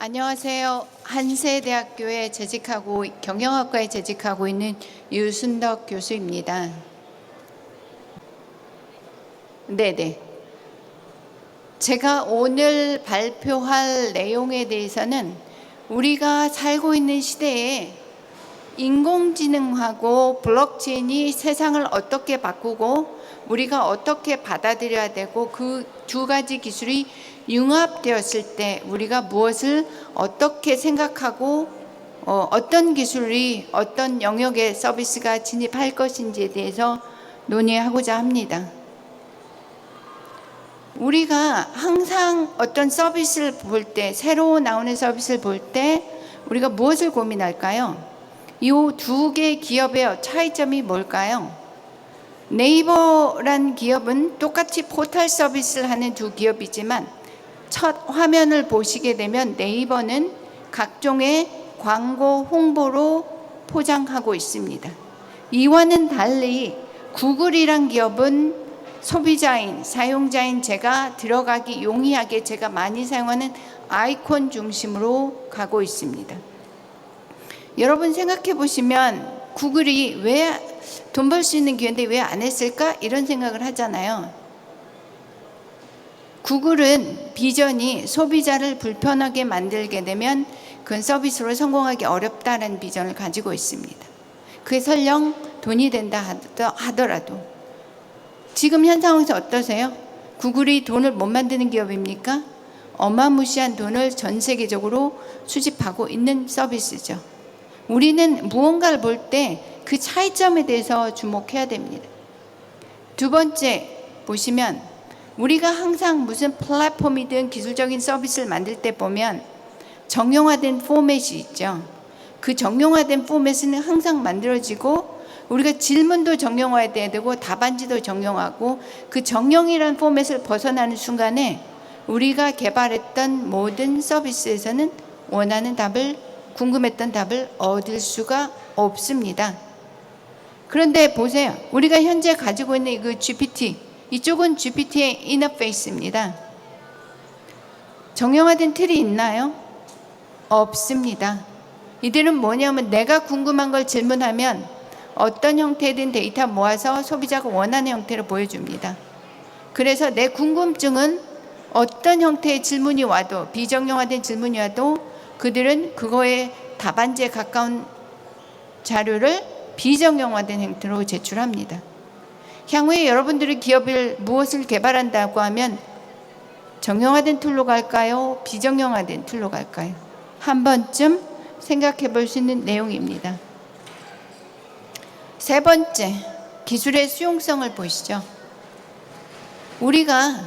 안녕하세요. 한세대학교에 재직하고 경영학과에 재직하고 있는 유순덕 교수입니다. 네네. 제가 오늘 발표할 내용에 대해서는 우리가 살고 있는 시대에 인공지능하고 블록체인이 세상을 어떻게 바꾸고 우리가 어떻게 받아들여야 되고 그 두 가지 기술이 융합되었을 때 우리가 무엇을 어떻게 생각하고 어떤 기술이 어떤 영역의 서비스가 진입할 것인지에 대해서 논의하고자 합니다. 우리가 항상 어떤 서비스를 볼 때, 새로 나오는 서비스를 볼 때 우리가 무엇을 고민할까요? 이 두 개의 기업의 차이점이 뭘까요? 네이버란 기업은 똑같이 포털 서비스를 하는 두 기업이지만 첫 화면을 보시게 되면 네이버는 각종의 광고 홍보로 포장하고 있습니다. 이와는 달리 구글이란 기업은 소비자인, 사용자인 제가 들어가기 용이하게 제가 많이 사용하는 아이콘 중심으로 가고 있습니다. 여러분 생각해 보시면 구글이 왜 돈 벌 수 있는 기회인데 왜 안 했을까? 이런 생각을 하잖아요. 구글은 비전이 소비자를 불편하게 만들게 되면 그 서비스로 성공하기 어렵다는 비전을 가지고 있습니다. 그게 설령 돈이 된다 하더라도 지금 현 상황에서 어떠세요? 구글이 돈을 못 만드는 기업입니까? 어마무시한 돈을 전 세계적으로 수집하고 있는 서비스죠. 우리는 무언가를 볼 때 그 차이점에 대해서 주목해야 됩니다. 두 번째 보시면 우리가 항상 무슨 플랫폼이든 기술적인 서비스를 만들 때 보면 정형화된 포맷이 있죠. 그 정형화된 포맷은 항상 만들어지고 우리가 질문도 정형화해야 되고 답안지도 정형화하고 그 정형이라는 포맷을 벗어나는 순간에 우리가 개발했던 모든 서비스에서는 원하는 답을 궁금했던 답을 얻을 수가 없습니다. 그런데 보세요. 우리가 현재 가지고 있는 그 GPT, 이쪽은 GPT의 인터페이스입니다. 정형화된 틀이 있나요? 없습니다. 이들은 뭐냐면 내가 궁금한 걸 질문하면 어떤 형태든 데이터 모아서 소비자가 원하는 형태로 보여줍니다. 그래서 내 궁금증은 어떤 형태의 질문이 와도 비정형화된 질문이 와도 그들은 그거에 답안지에 가까운 자료를 비정형화된 형태로 제출합니다. 향후에 여러분들이 기업을 무엇을 개발한다고 하면 정형화된 툴로 갈까요? 비정형화된 툴로 갈까요? 한 번쯤 생각해 볼 수 있는 내용입니다. 세 번째, 기술의 수용성을 보시죠. 우리가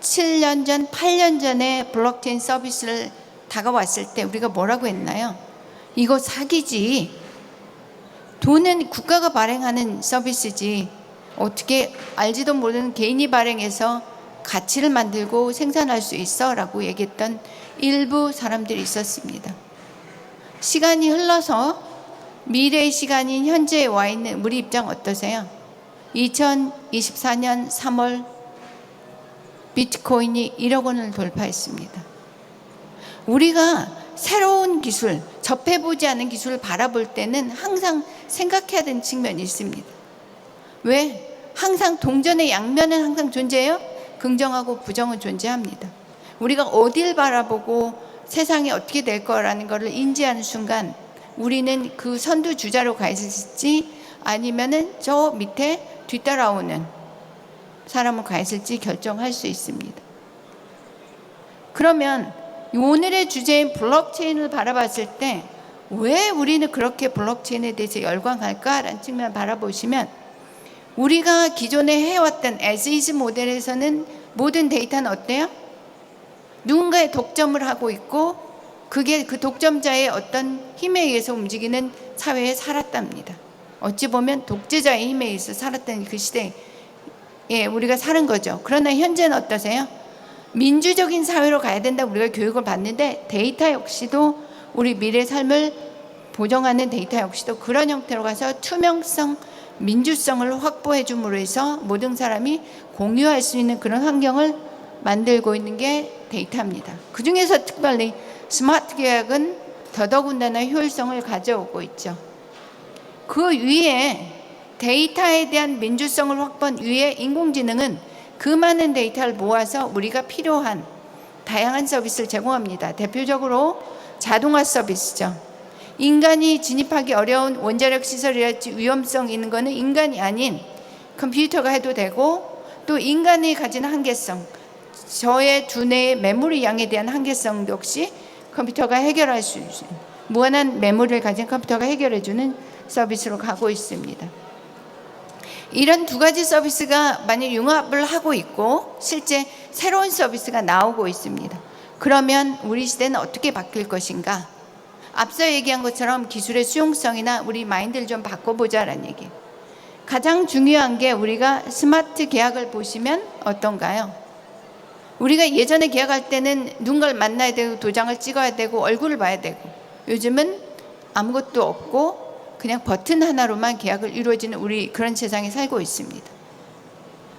7년 전, 8년 전에 블록체인 서비스를 다가왔을 때 우리가 뭐라고 했나요? 이거 사기지. 돈은 국가가 발행하는 서비스지 어떻게 알지도 모르는 개인이 발행해서 가치를 만들고 생산할 수 있어 라고 얘기했던 일부 사람들이 있었습니다. 시간이 흘러서 미래의 시간인 현재에 와 있는 우리 입장 어떠세요? 2024년 3월 비트코인이 1억 원을 돌파했습니다. 우리가 새로운 기술, 접해보지 않은 기술을 바라볼 때는 항상 생각해야 되는 측면이 있습니다. 왜? 항상 동전의 양면은 항상 존재해요? 긍정하고 부정은 존재합니다. 우리가 어딜 바라보고 세상이 어떻게 될 거라는 것을 인지하는 순간 우리는 그 선두주자로 가 있을지 아니면은 저 밑에 뒤따라오는 사람으로 가 있을지 결정할 수 있습니다. 그러면 오늘의 주제인 블록체인을 바라봤을 때 왜 우리는 그렇게 블록체인에 대해서 열광할까라는 측면을 바라보시면 우리가 기존에 해왔던 as is 모델에서는 모든 데이터는 어때요? 누군가의 독점을 하고 있고 그게 그 독점자의 어떤 힘에 의해서 움직이는 사회에 살았답니다. 어찌 보면 독재자의 힘에 의해서 살았던 그 시대에 우리가 사는 거죠. 그러나 현재는 어떠세요? 민주적인 사회로 가야 된다 우리가 교육을 받는데 데이터 역시도 우리 미래 삶을 보정하는 데이터 역시도 그런 형태로 가서 투명성, 민주성을 확보해 줌으로 해서 모든 사람이 공유할 수 있는 그런 환경을 만들고 있는 게 데이터입니다. 그 중에서 특별히 스마트 계약은 더더군다나 효율성을 가져오고 있죠. 그 위에 데이터에 대한 민주성을 확보한 위에 인공지능은 그 많은 데이터를 모아서 우리가 필요한 다양한 서비스를 제공합니다. 대표적으로 자동화 서비스죠. 인간이 진입하기 어려운 원자력 시설이랄지 위험성 있는 거는 인간이 아닌 컴퓨터가 해도 되고, 또 인간이 가진 한계성, 저의 두뇌의 메모리 양에 대한 한계성도 역시 컴퓨터가 해결할 수 있는, 무한한 메모리를 가진 컴퓨터가 해결해주는 서비스로 가고 있습니다. 이런 두 가지 서비스가 만약 융합을 하고 있고 실제 새로운 서비스가 나오고 있습니다. 그러면 우리 시대는 어떻게 바뀔 것인가? 앞서 얘기한 것처럼 기술의 수용성이나 우리 마인드를 좀 바꿔보자라는 얘기. 가장 중요한 게 우리가 스마트 계약을 보시면 어떤가요? 우리가 예전에 계약할 때는 누군가를 만나야 되고 도장을 찍어야 되고 얼굴을 봐야 되고, 요즘은 아무것도 없고 그냥 버튼 하나로만 계약을 이루어지는 우리 그런 세상에 살고 있습니다.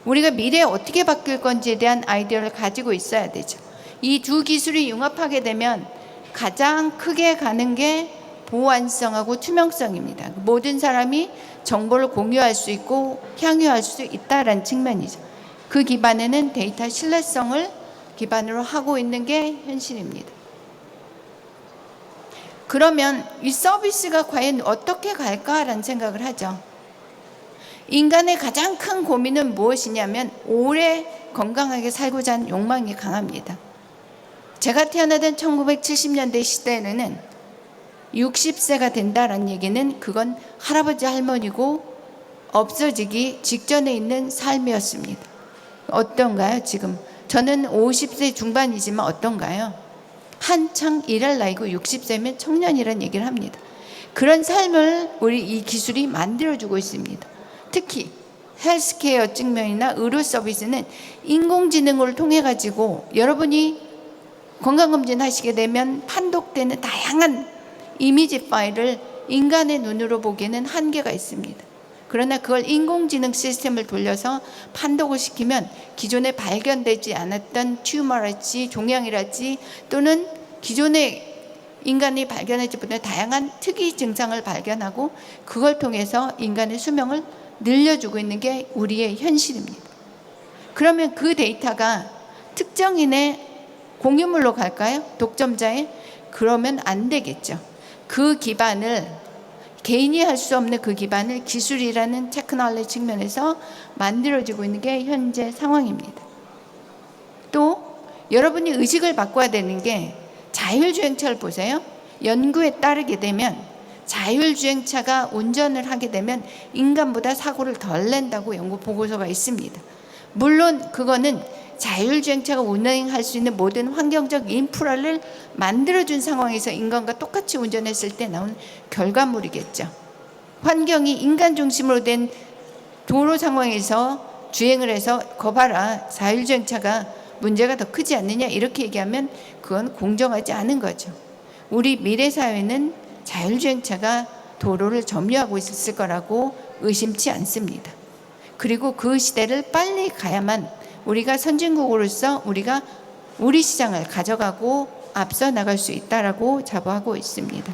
우리가 미래에 어떻게 바뀔 건지에 대한 아이디어를 가지고 있어야 되죠. 이 두 기술이 융합하게 되면 가장 크게 가는 게 보안성하고 투명성입니다. 모든 사람이 정보를 공유할 수 있고 향유할 수 있다는 측면이죠. 그 기반에는 데이터 신뢰성을 기반으로 하고 있는 게 현실입니다. 그러면 이 서비스가 과연 어떻게 갈까라는 생각을 하죠. 인간의 가장 큰 고민은 무엇이냐면 오래 건강하게 살고자 하는 욕망이 강합니다. 제가 태어나던 1970년대 시대에는 60세가 된다는 얘기는 그건 할아버지 할머니고 없어지기 직전에 있는 삶이었습니다. 어떤가요 지금? 저는 50세 중반이지만 어떤가요? 한창 일할 나이고 60세면 청년이라는 얘기를 합니다. 그런 삶을 우리 이 기술이 만들어주고 있습니다. 특히 헬스케어 측면이나 의료 서비스는 인공지능을 통해 가지고 여러분이 건강검진 하시게 되면 판독되는 다양한 이미지 파일을 인간의 눈으로 보기에는 한계가 있습니다. 그러나 그걸 인공지능 시스템을 돌려서 판독을 시키면 기존에 발견되지 않았던 튜머랄지 종양이랄지 또는 기존에 인간이 발견하지 못한 다양한 특이 증상을 발견하고 그걸 통해서 인간의 수명을 늘려주고 있는 게 우리의 현실입니다. 그러면 그 데이터가 특정인의 공유물로 갈까요? 독점자의? 그러면 안 되겠죠. 그 기반을 개인이 할 수 없는 그 기반을 기술이라는 테크놀로지 측면에서 만들어지고 있는 게 현재 상황입니다. 또 여러분이 의식을 바꿔야 되는 게 자율주행차를 보세요. 연구에 따르게 되면 자율주행차가 운전을 하게 되면 인간보다 사고를 덜 낸다고 연구 보고서가 있습니다. 물론 그거는 자율주행차가 운행할 수 있는 모든 환경적 인프라를 만들어준 상황에서 인간과 똑같이 운전했을 때 나온 결과물이겠죠. 환경이 인간 중심으로 된 도로 상황에서 주행을 해서 거봐라 자율주행차가 문제가 더 크지 않느냐 이렇게 얘기하면 그건 공정하지 않은 거죠. 우리 미래 사회는 자율주행차가 도로를 점유하고 있을 거라고 의심치 않습니다. 그리고 그 시대를 빨리 가야만 우리가 선진국으로서 우리가 우리 시장을 가져가고 앞서 나갈 수 있다라고 자부하고 있습니다.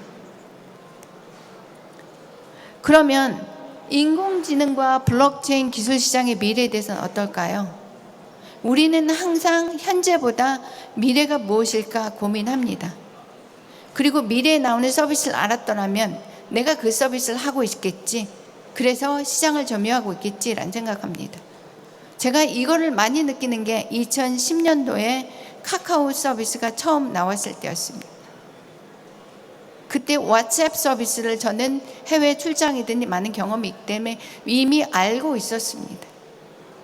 그러면 인공지능과 블록체인 기술 시장의 미래에 대해서는 어떨까요? 우리는 항상 현재보다 미래가 무엇일까 고민합니다. 그리고 미래에 나오는 서비스를 알았더라면 내가 그 서비스를 하고 있겠지. 그래서 시장을 점유하고 있겠지라는 생각합니다. 제가 이거를 많이 느끼는 게 2010년도에 카카오 서비스가 처음 나왔을 때였습니다. 그때 왓츠앱 서비스를 저는 해외 출장이든지 많은 경험이 있기 때문에 이미 알고 있었습니다.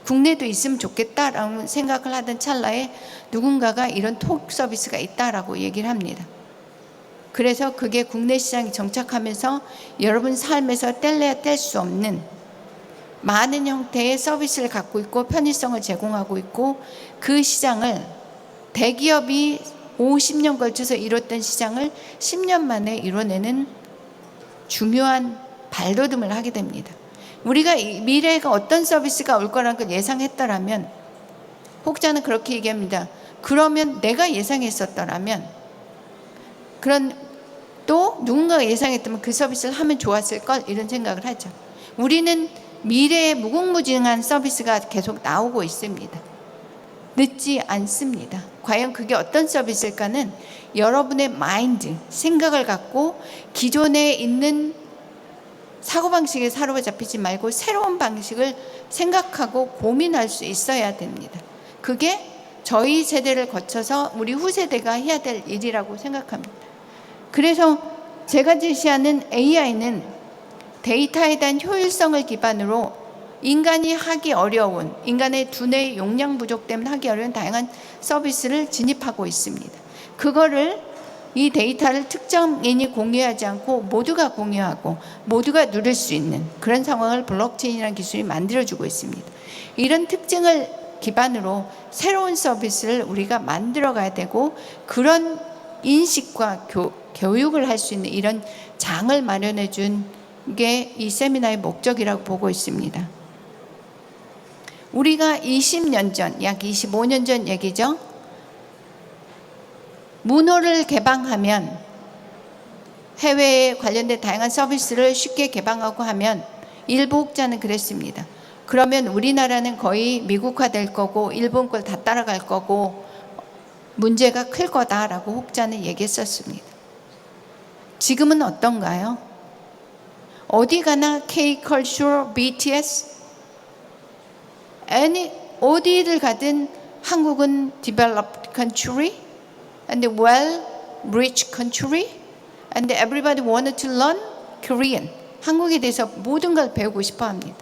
국내도 있으면 좋겠다라는 생각을 하던 찰나에 누군가가 이런 톡 서비스가 있다라고 얘기를 합니다. 그래서 그게 국내 시장에 정착하면서 여러분 삶에서 뗄래야 뗄 수 없는 많은 형태의 서비스를 갖고 있고 편의성을 제공하고 있고 그 시장을 대기업이 50년 걸쳐서 이뤘던 시장을 10년 만에 이뤄내는 중요한 발돋움을 하게 됩니다. 우리가 미래가 어떤 서비스가 올 거라는 걸 예상했더라면, 혹자는 그렇게 얘기합니다. 그러면 내가 예상했었더라면 그런 또 누군가가 예상했다면 그 서비스를 하면 좋았을 걸 이런 생각을 하죠. 우리는 미래의 무궁무진한 서비스가 계속 나오고 있습니다. 늦지 않습니다. 과연 그게 어떤 서비스일까는 여러분의 마인드, 생각을 갖고 기존에 있는 사고방식에 사로잡히지 말고 새로운 방식을 생각하고 고민할 수 있어야 됩니다. 그게 저희 세대를 거쳐서 우리 후세대가 해야 될 일이라고 생각합니다. 그래서 제가 제시하는 AI는 데이터에 대한 효율성을 기반으로 인간이 하기 어려운, 인간의 두뇌의 용량 부족 때문에 하기 어려운 다양한 서비스를 진입하고 있습니다. 그거를 이 데이터를 특정인이 공유하지 않고 모두가 공유하고 모두가 누릴 수 있는 그런 상황을 블록체인이라는 기술이 만들어주고 있습니다. 이런 특징을 기반으로 새로운 서비스를 우리가 만들어 가야 되고 그런 인식과 교육을 할 수 있는 이런 장을 마련해 준 게 이 세미나의 목적이라고 보고 있습니다. 우리가 20년 전, 약 25년 전 얘기죠. 문호를 개방하면 해외에 관련된 다양한 서비스를 쉽게 개방하고 하면 일부 혹자는 그랬습니다. 그러면 우리나라는 거의 미국화될 거고 일본 걸 다 따라갈 거고 문제가 클 거다라고 혹자는 얘기했었습니다. 지금은 어떤가요? 어디 가나 K-컬처, BTS, 어디를 가든 한국은 developed country and well-rich country and everybody wanted to learn Korean. 한국에 대해서 모든 걸 배우고 싶어 합니다.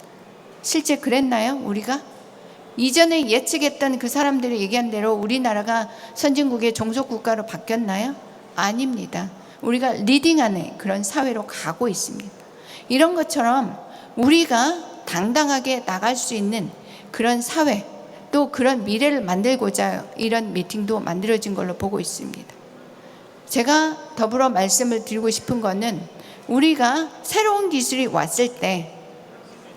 실제 그랬나요? 우리가? 이전에 예측했던 그 사람들이 얘기한 대로 우리나라가 선진국의 종속국가로 바뀌었나요? 아닙니다. 우리가 리딩하는 그런 사회로 가고 있습니다. 이런 것처럼 우리가 당당하게 나갈 수 있는 그런 사회, 또 그런 미래를 만들고자 이런 미팅도 만들어진 걸로 보고 있습니다. 제가 더불어 말씀을 드리고 싶은 거는 우리가 새로운 기술이 왔을 때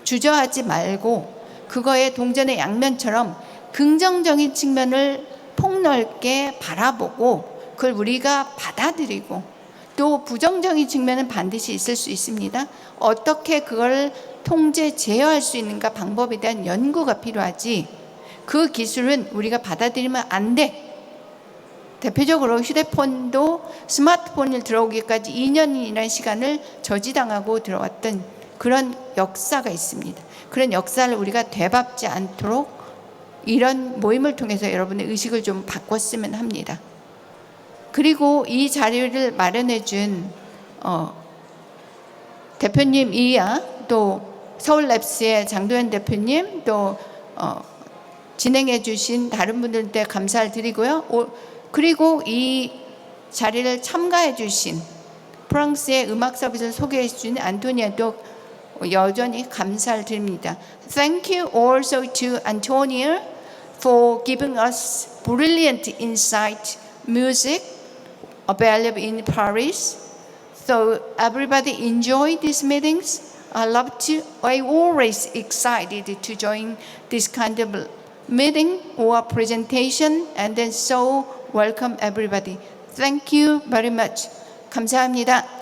주저하지 말고 그거의 동전의 양면처럼 긍정적인 측면을 폭넓게 바라보고 그걸 우리가 받아들이고 또 부정적인 측면은 반드시 있을 수 있습니다. 어떻게 그걸 통제, 제어할 수 있는가 방법에 대한 연구가 필요하지 그 기술은 우리가 받아들이면 안 돼. 대표적으로 휴대폰도 스마트폰을 들어오기까지 2년이라는 시간을 저지당하고 들어왔던 그런 역사가 있습니다. 그런 역사를 우리가 되밟지 않도록 이런 모임을 통해서 여러분의 의식을 좀 바꿨으면 합니다. 그리고 이 자리를 마련해 준 대표님이야 또 서울랩스의 장도연 대표님 또 진행해 주신 다른 분들한테 감사를 드리고요. 그리고 이 자리를 참가해 주신 프랑스의 음악 서비스를 소개해 주신 안토니아도 여전히 감사를 드립니다. Thank you also to Antonia for giving us brilliant insight music available in Paris. So everybody enjoy these meetings. I'm always excited to join this kind of meeting or presentation and then so welcome everybody. Thank you very much. 감사합니다.